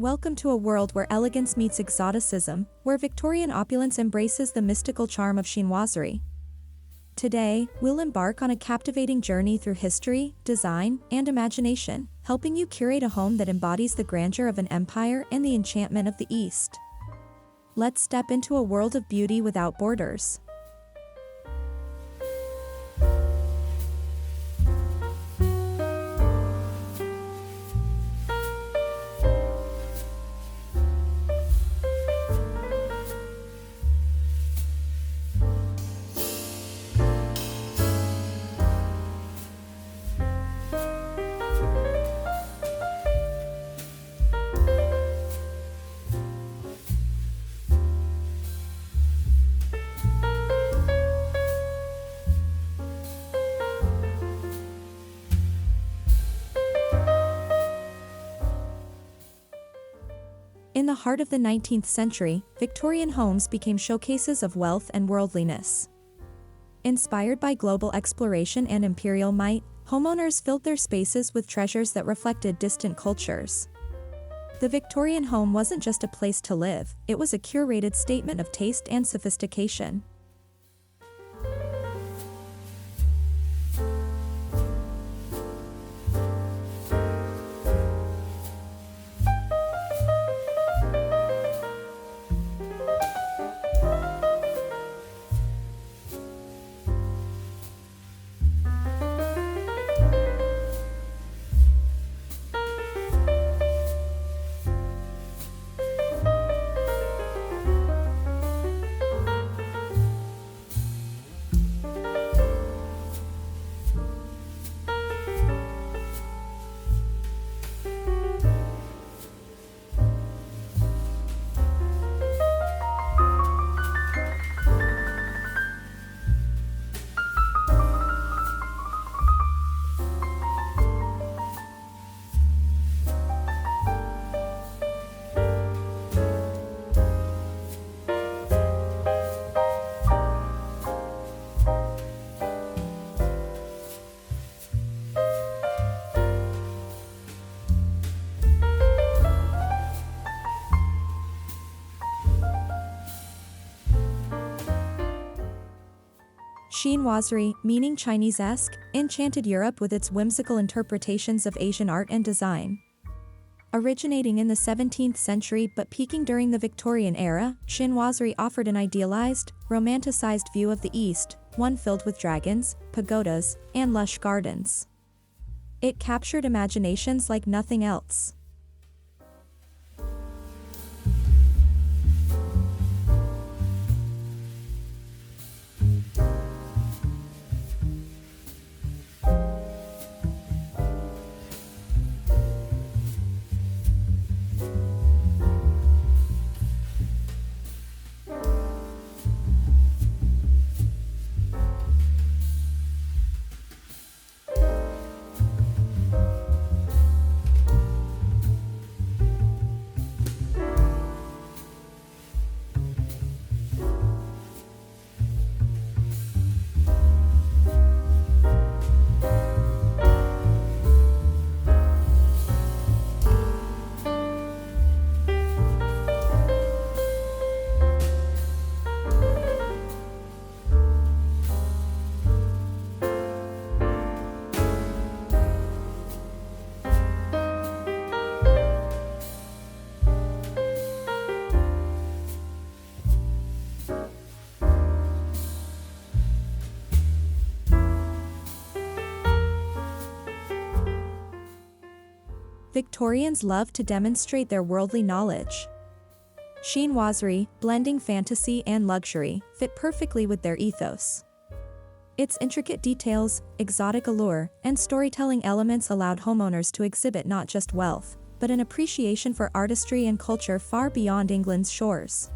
welcome to a world where elegance meets exoticism, where Victorian opulence embraces the mystical charm of chinoiserie. Today, we'll embark on a captivating journey through history, design, and imagination, helping you curate a home that embodies the grandeur of an empire and the enchantment of the East. Let's step into a world of beauty without borders. In the heart of the 19th century, Victorian homes became showcases of wealth and worldliness. Inspired by global exploration and imperial might, homeowners filled their spaces with treasures that reflected distant cultures. The Victorian home wasn't just a place to live, it was a curated statement of taste and sophistication. Chinoiserie, meaning Chinese-esque, enchanted Europe with its whimsical interpretations of Asian art and design. Originating in the 17th century but peaking during the Victorian era, chinoiserie offered an idealized, romanticized view of the East, one filled with dragons, pagodas, and lush gardens. It captured imaginations like nothing else. Victorians loved to demonstrate their worldly knowledge. Chinoiserie, blending fantasy and luxury, fit perfectly with their ethos. Its intricate details, exotic allure, and storytelling elements allowed homeowners to exhibit not just wealth, but an appreciation for artistry and culture far beyond England's shores.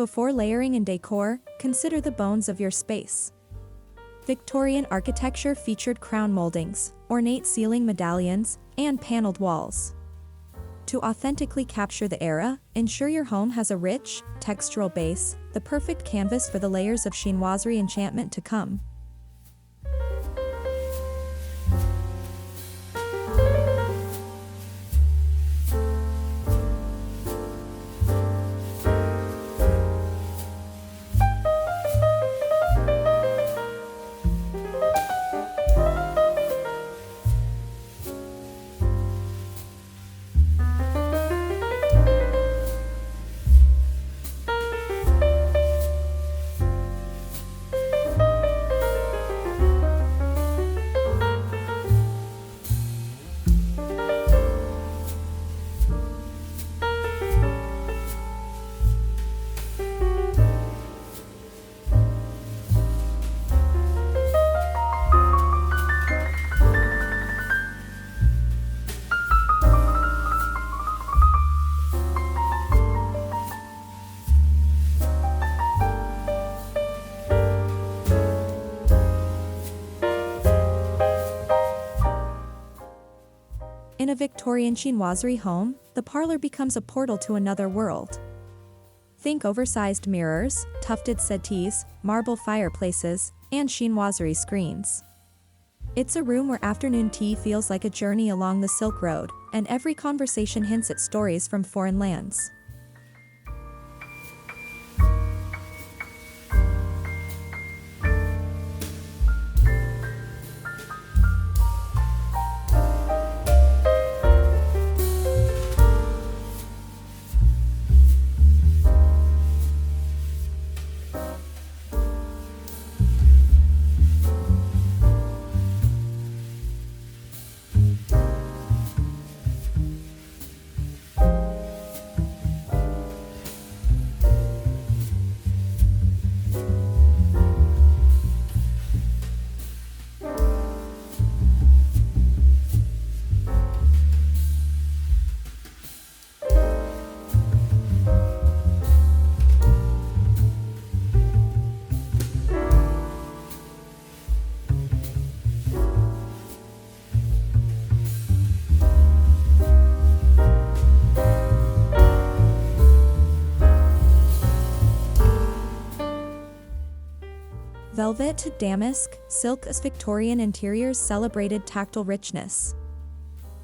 Before layering in decor, consider the bones of your space. Victorian architecture featured crown moldings, ornate ceiling medallions, and paneled walls. To authentically capture the era, ensure your home has a rich, textural base, the perfect canvas for the layers of chinoiserie enchantment to come. In a Victorian-Chinoiserie home, the parlor becomes a portal to another world. Think oversized mirrors, tufted settees, marble fireplaces, and chinoiserie screens. It's a room where afternoon tea feels like a journey along the Silk Road, and every conversation hints at stories from foreign lands. Velvet to damask, silk as Victorian interiors celebrated tactile richness.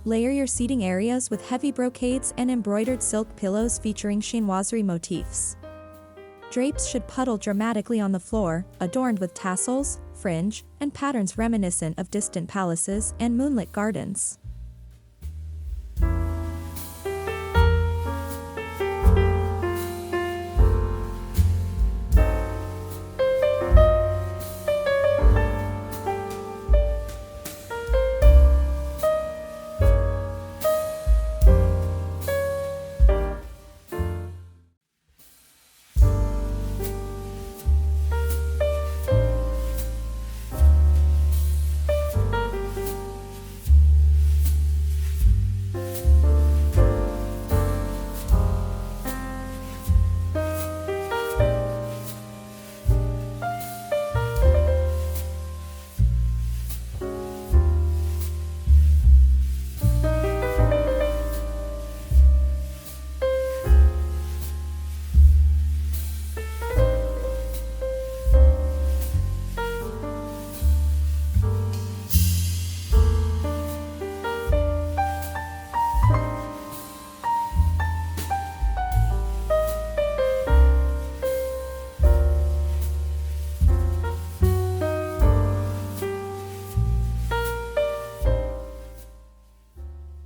Layer your seating areas with heavy brocades and embroidered silk pillows featuring chinoiserie motifs. Drapes should puddle dramatically on the floor, adorned with tassels, fringe, and patterns reminiscent of distant palaces and moonlit gardens.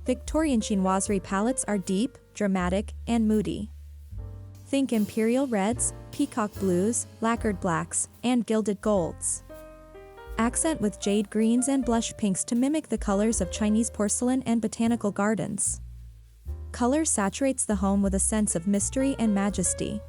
Victorian chinoiserie palettes are deep, dramatic, and moody. Think imperial reds, peacock blues, lacquered blacks, and gilded golds. Accent with jade greens and blush pinks to mimic the colors of Chinese porcelain and botanical gardens. Color saturates the home with a sense of mystery and majesty.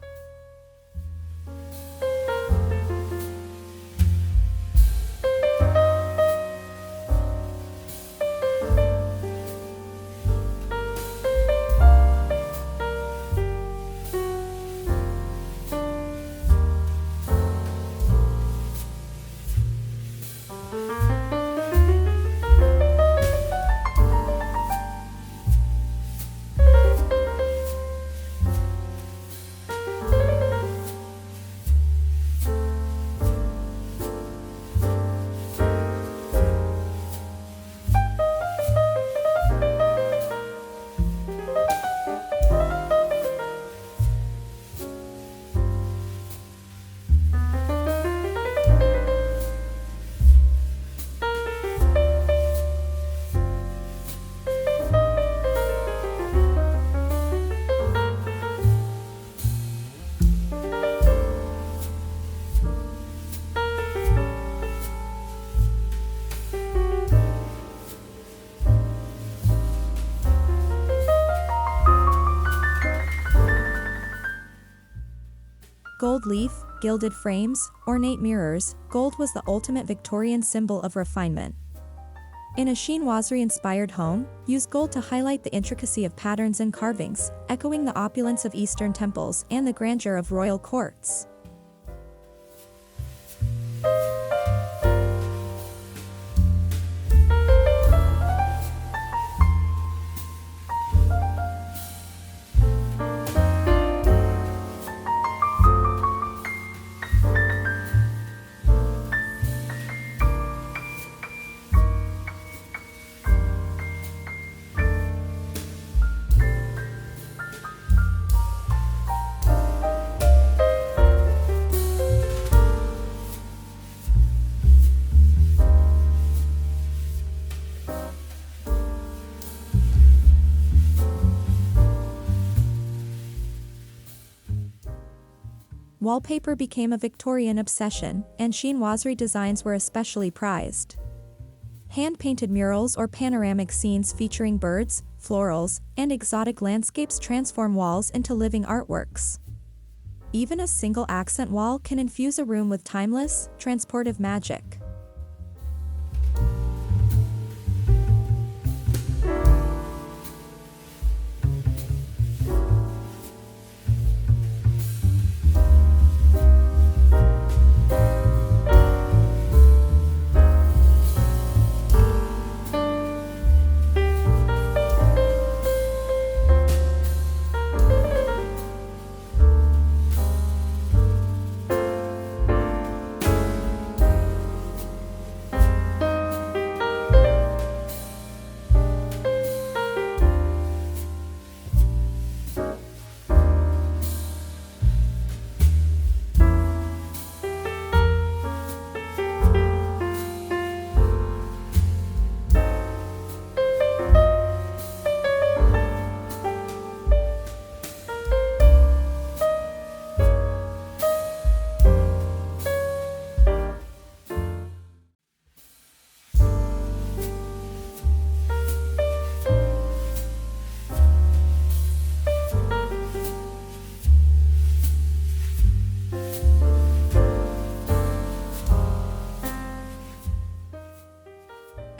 gold leaf, gilded frames, ornate mirrors, gold was the ultimate Victorian symbol of refinement. In a chinoiserie-inspired home, use gold to highlight the intricacy of patterns and carvings, echoing the opulence of Eastern temples and the grandeur of royal courts. Wallpaper became a Victorian obsession, and chinoiserie designs were especially prized. Hand-painted murals or panoramic scenes featuring birds, florals, and exotic landscapes transform walls into living artworks. Even a single accent wall can infuse a room with timeless, transportive magic.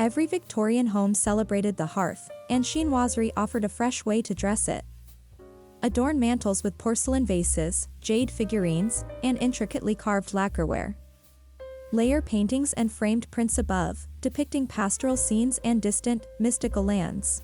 Every Victorian home celebrated the hearth, and chinoiserie offered a fresh way to dress it. Adorn mantels with porcelain vases, jade figurines, and intricately carved lacquerware. Layer paintings and framed prints above, depicting pastoral scenes and distant, mystical lands.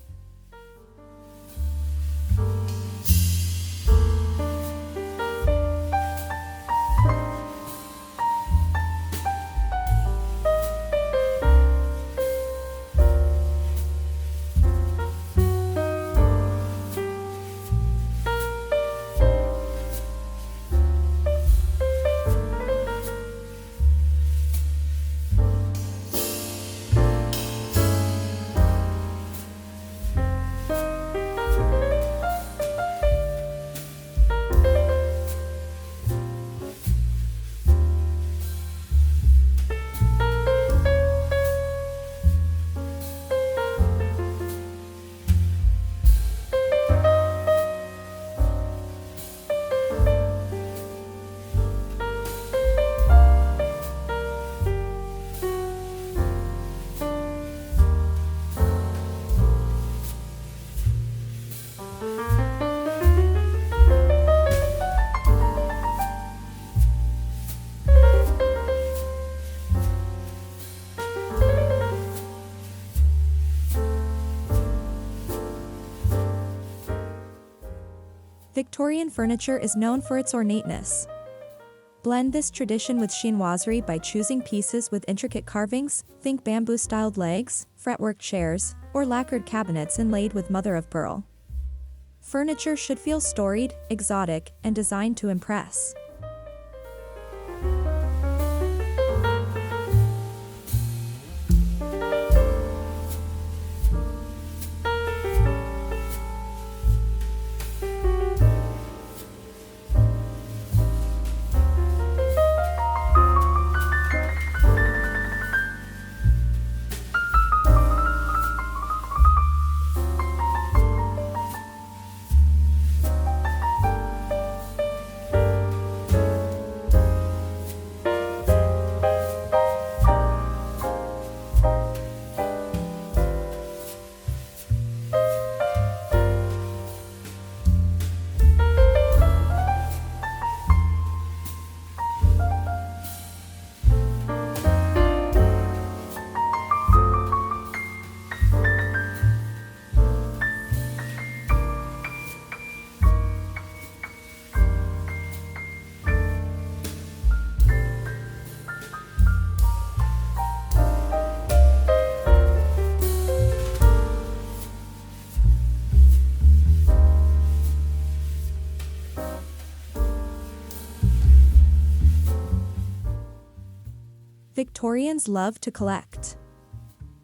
Victorian furniture is known for its ornateness. Blend this tradition with chinoiserie by choosing pieces with intricate carvings, think bamboo-styled legs, fretwork chairs, or lacquered cabinets inlaid with mother-of-pearl. Furniture should feel storied, exotic, and designed to impress. Victorians love to collect.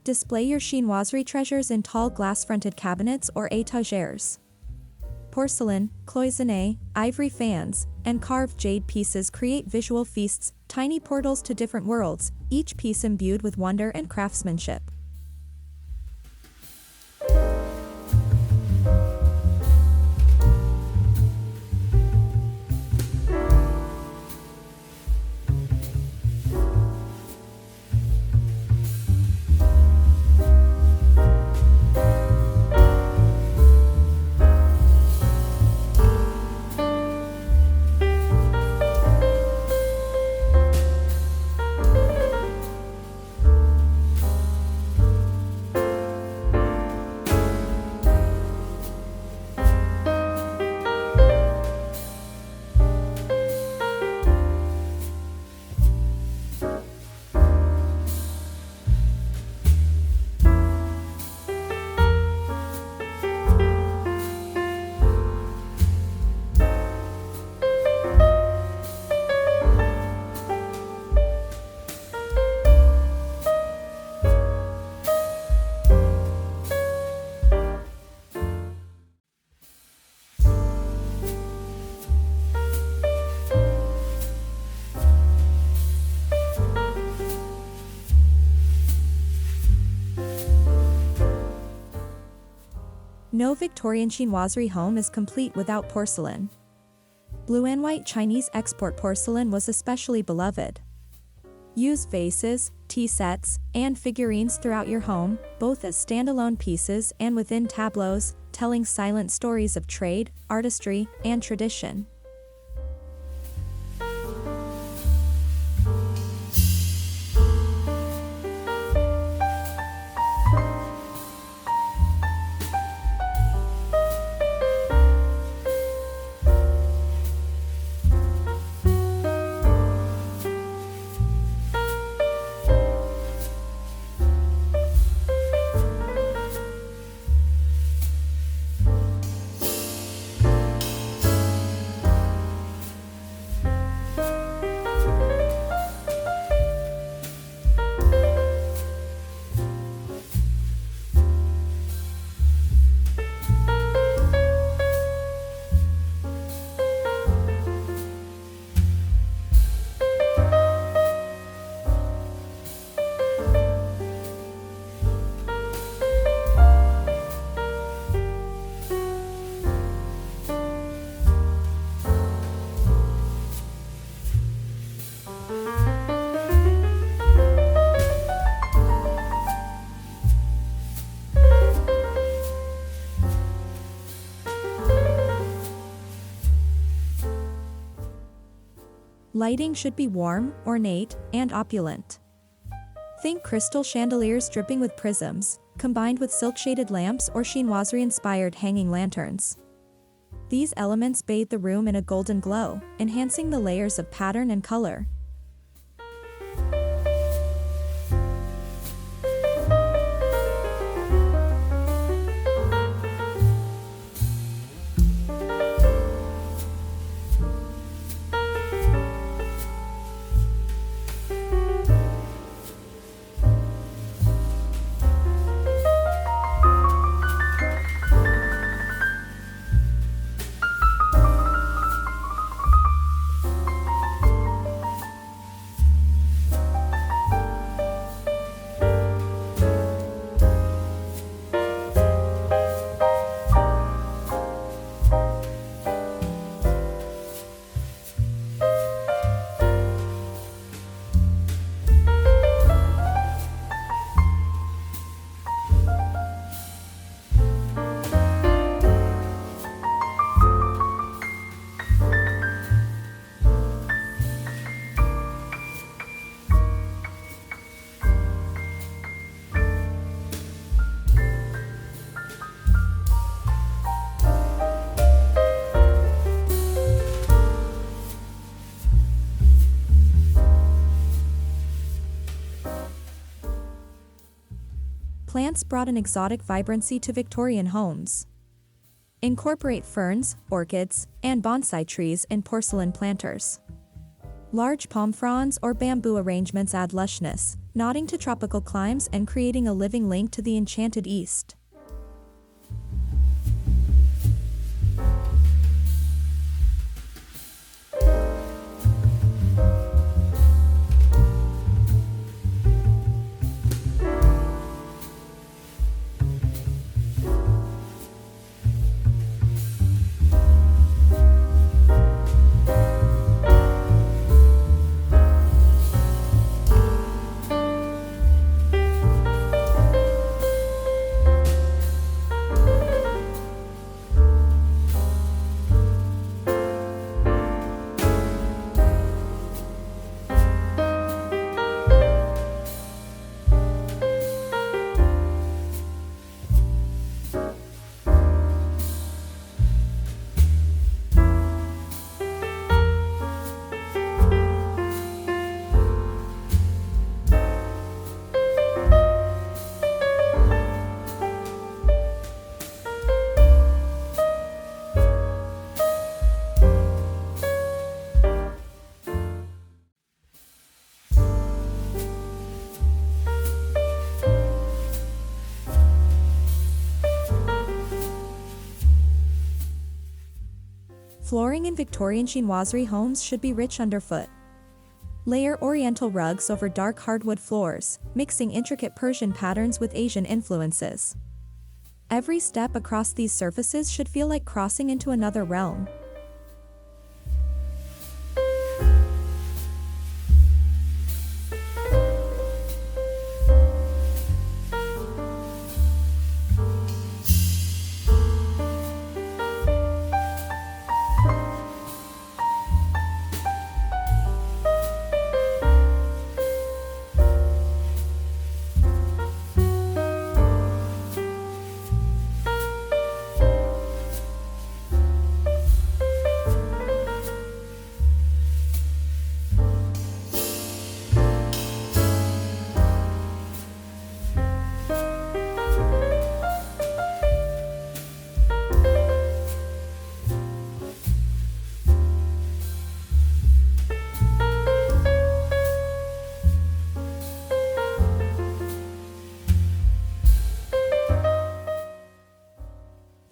Display your chinoiserie treasures in tall glass-fronted cabinets or étagères. Porcelain, cloisonné, ivory fans, and carved jade pieces create visual feasts, tiny portals to different worlds, each piece imbued with wonder and craftsmanship. No Victorian-Chinoiserie home is complete without porcelain. Blue and white Chinese export porcelain was especially beloved. Use vases, tea sets, and figurines throughout your home, both as standalone pieces and within tableaus, telling silent stories of trade, artistry, and tradition. Lighting should be warm, ornate, and opulent. Think crystal chandeliers dripping with prisms, combined with silk-shaded lamps or chinoiserie-inspired hanging lanterns. These elements bathe the room in a golden glow, enhancing the layers of pattern and color. Plants brought an exotic vibrancy to Victorian homes. Incorporate ferns, orchids, and bonsai trees in porcelain planters. Large palm fronds or bamboo arrangements add lushness, nodding to tropical climes and creating a living link to the enchanted East. Flooring in Victorian-Chinoiserie homes should be rich underfoot. Layer Oriental rugs over dark hardwood floors, mixing intricate Persian patterns with Asian influences. Every step across these surfaces should feel like crossing into another realm.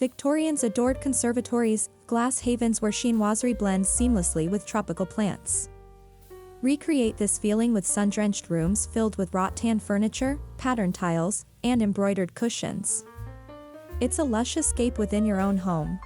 Victorians adored conservatories, glass havens where chinoiserie blends seamlessly with tropical plants. Recreate this feeling with sun-drenched rooms filled with wrought-tan furniture, patterned tiles, and embroidered cushions. It's a lush escape within your own home.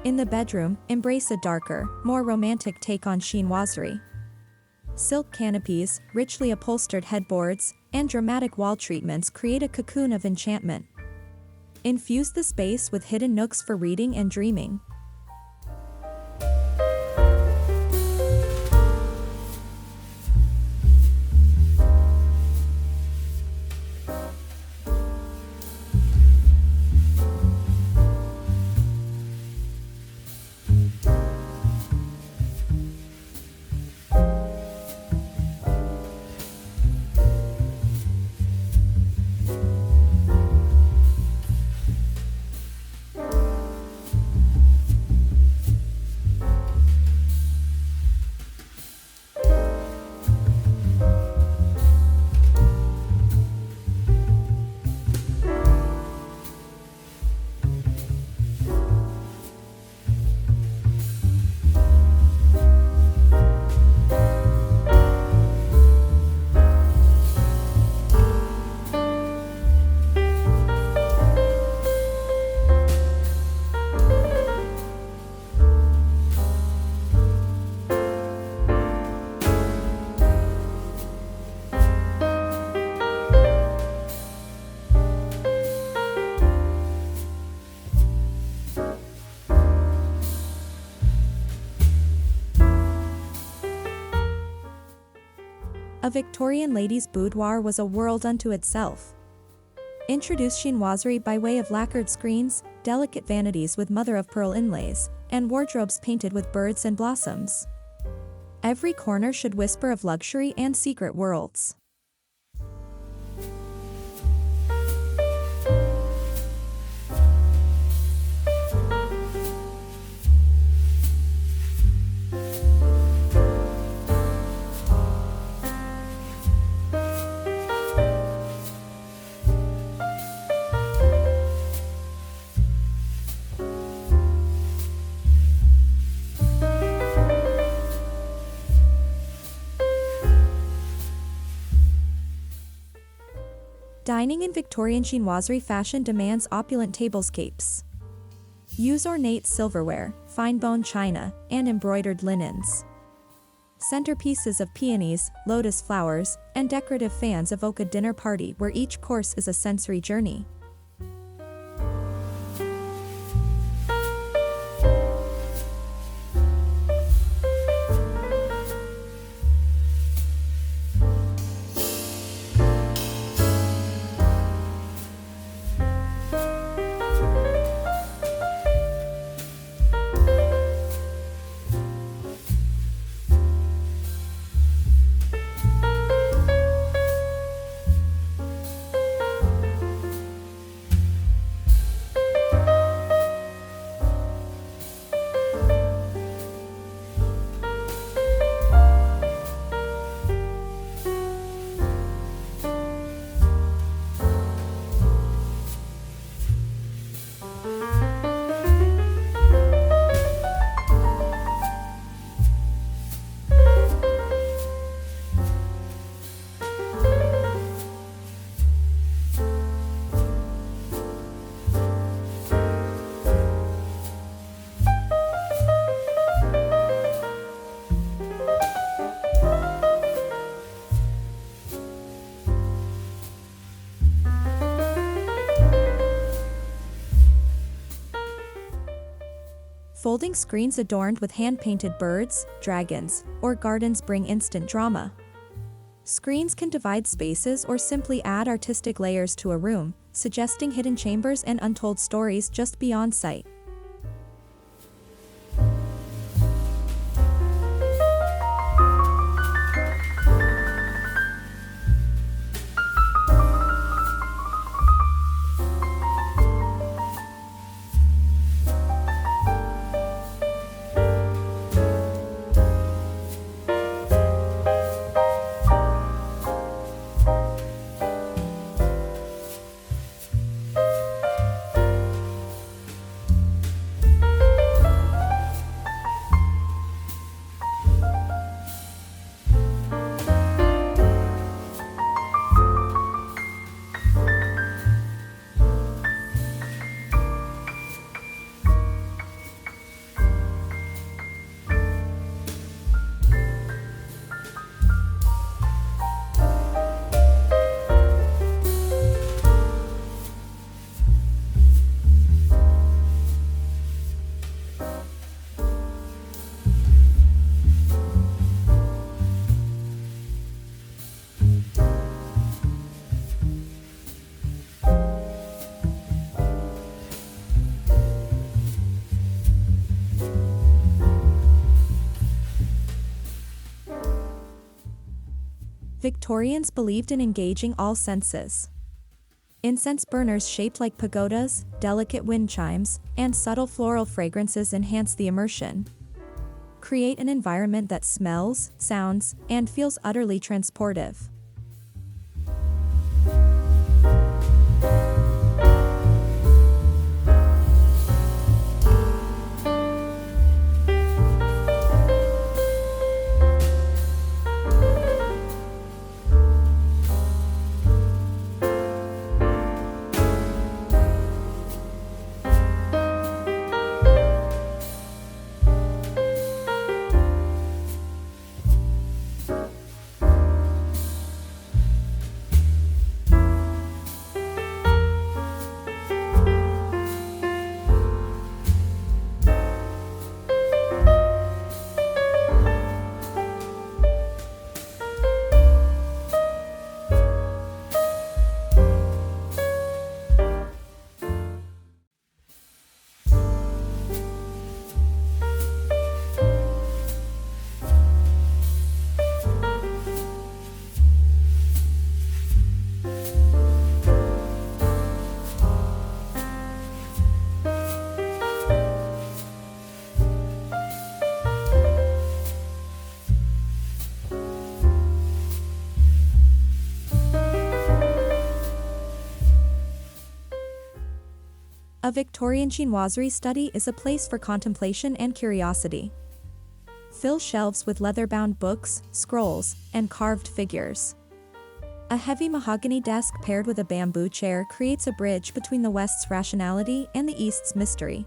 In the bedroom, embrace a darker, more romantic take on chinoiserie. Silk canopies, richly upholstered headboards, and dramatic wall treatments create a cocoon of enchantment. Infuse the space with hidden nooks for reading and dreaming. A Victorian lady's boudoir was a world unto itself. Introduced chinoiserie by way of lacquered screens, delicate vanities with mother-of-pearl inlays, and wardrobes painted with birds and blossoms. Every corner should whisper of luxury and secret worlds. Dining in Victorian-Chinoiserie fashion demands opulent tablescapes. Use ornate silverware, fine-bone china, and embroidered linens. Centerpieces of peonies, lotus flowers, and decorative fans evoke a dinner party where each course is a sensory journey. Folding screens adorned with hand-painted birds, dragons, or gardens bring instant drama. Screens can divide spaces or simply add artistic layers to a room, suggesting hidden chambers and untold stories just beyond sight. Victorians believed in engaging all senses. Incense burners shaped like pagodas, delicate wind chimes, and subtle floral fragrances enhance the immersion. Create an environment that smells, sounds, and feels utterly transportive. A Victorian-Chinoiserie study is a place for contemplation and curiosity. Fill shelves with leather-bound books, scrolls, and carved figures. A heavy mahogany desk paired with a bamboo chair creates a bridge between the West's rationality and the East's mystery.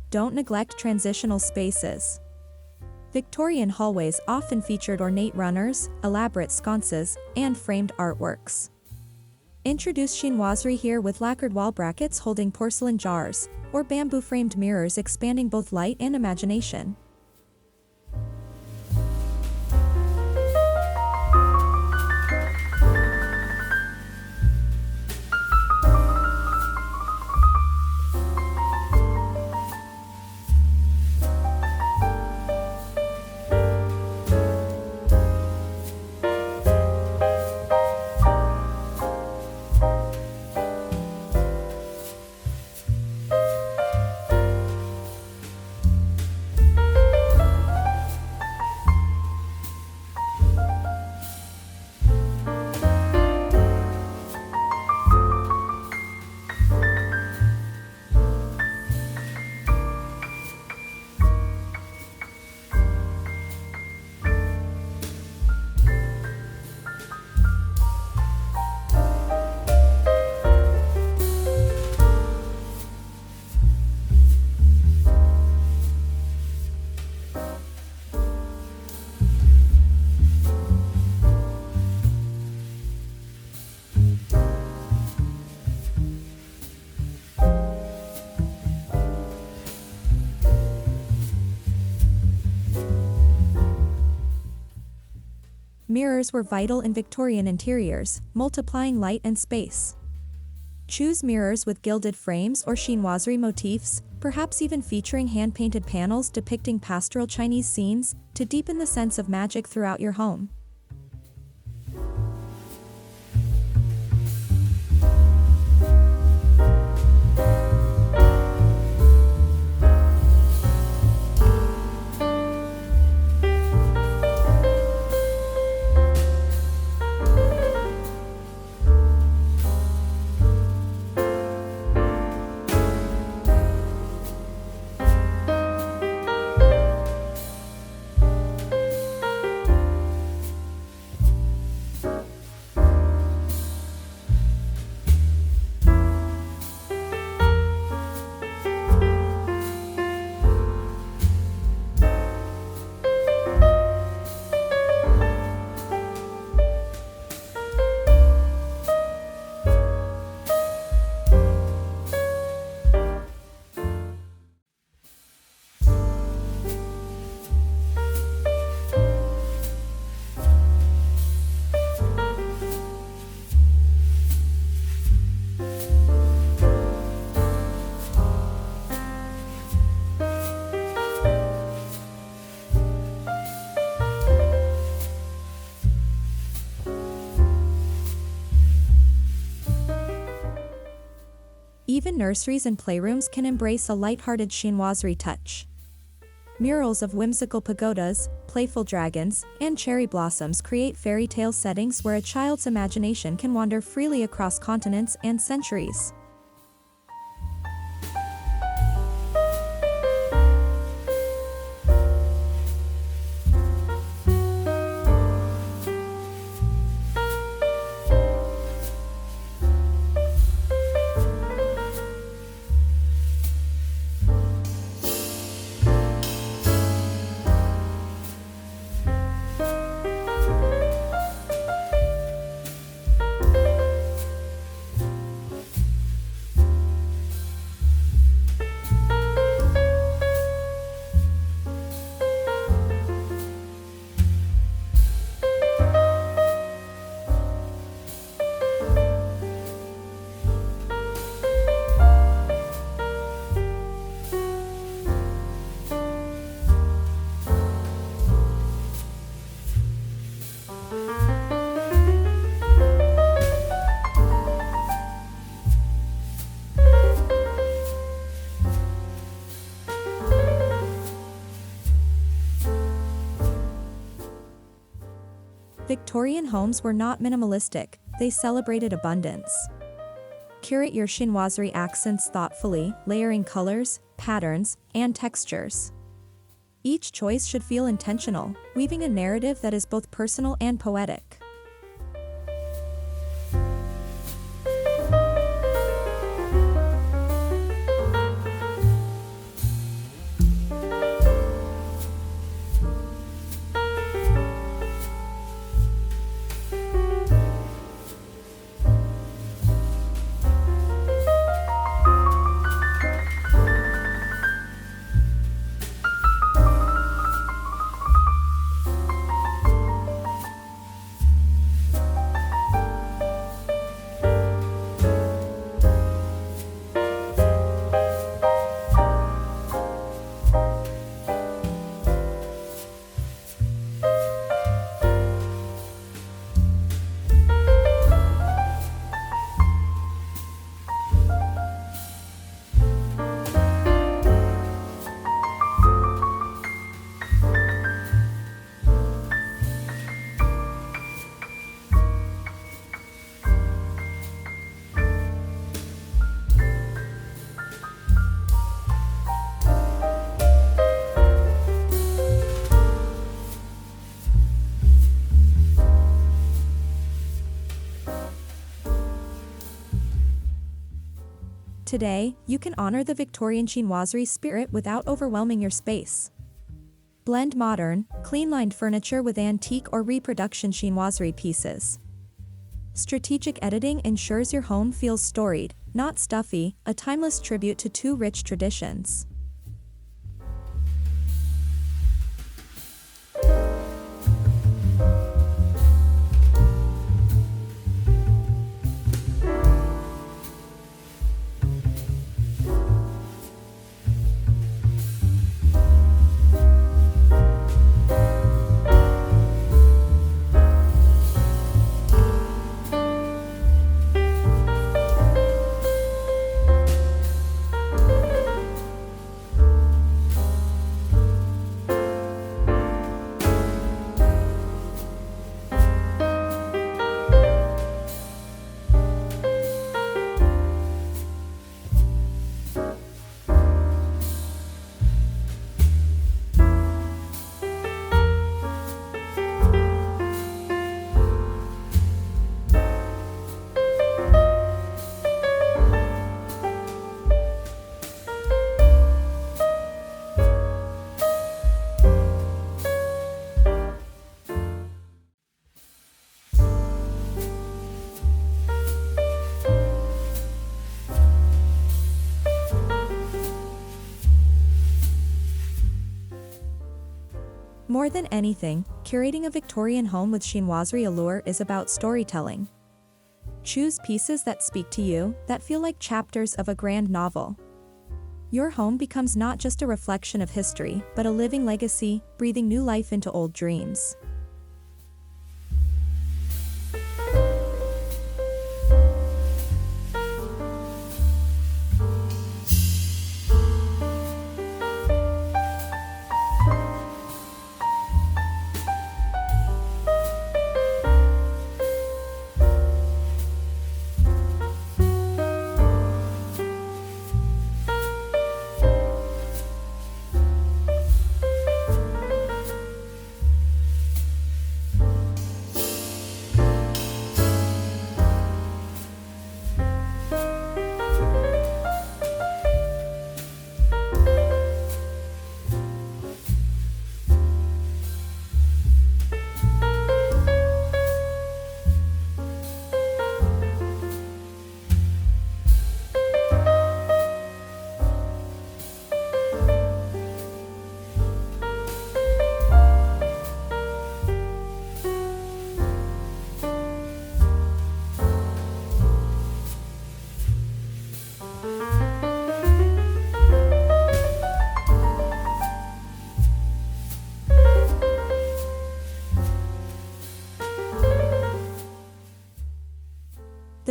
Don't neglect transitional spaces. Victorian hallways often featured ornate runners, elaborate sconces, and framed artworks. Introduce chinoiserie here with lacquered wall brackets holding porcelain jars, or bamboo-framed mirrors expanding both light and imagination. Mirrors were vital in Victorian interiors, multiplying light and space. Choose mirrors with gilded frames or chinoiserie motifs, perhaps even featuring hand-painted panels depicting pastoral Chinese scenes, to deepen the sense of magic throughout your home. Even nurseries and playrooms can embrace a light-hearted chinoiserie touch. Murals of whimsical pagodas, playful dragons, and cherry blossoms create fairy tale settings where a child's imagination can wander freely across continents and centuries. Victorian homes were not minimalistic, they celebrated abundance. Curate your chinoiserie accents thoughtfully, layering colors, patterns, and textures. Each choice should feel intentional, weaving a narrative that is both personal and poetic. Today, you can honor the Victorian-Chinoiserie spirit without overwhelming your space. Blend modern, clean-lined furniture with antique or reproduction chinoiserie pieces. Strategic editing ensures your home feels storied, not stuffy, a timeless tribute to two rich traditions. More than anything, curating a Victorian home with chinoiserie allure is about storytelling. Choose pieces that speak to you, that feel like chapters of a grand novel. Your home becomes not just a reflection of history, but a living legacy, breathing new life into old dreams.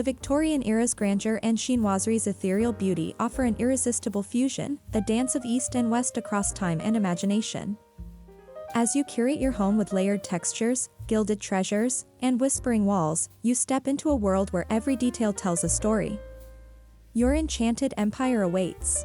Victorian era's grandeur and chinoiserie's ethereal beauty offer an irresistible fusion, a dance of east and west across time and imagination. As you curate your home with layered textures, gilded treasures, and whispering walls, you step into a world where every detail tells a story. Your enchanted empire awaits.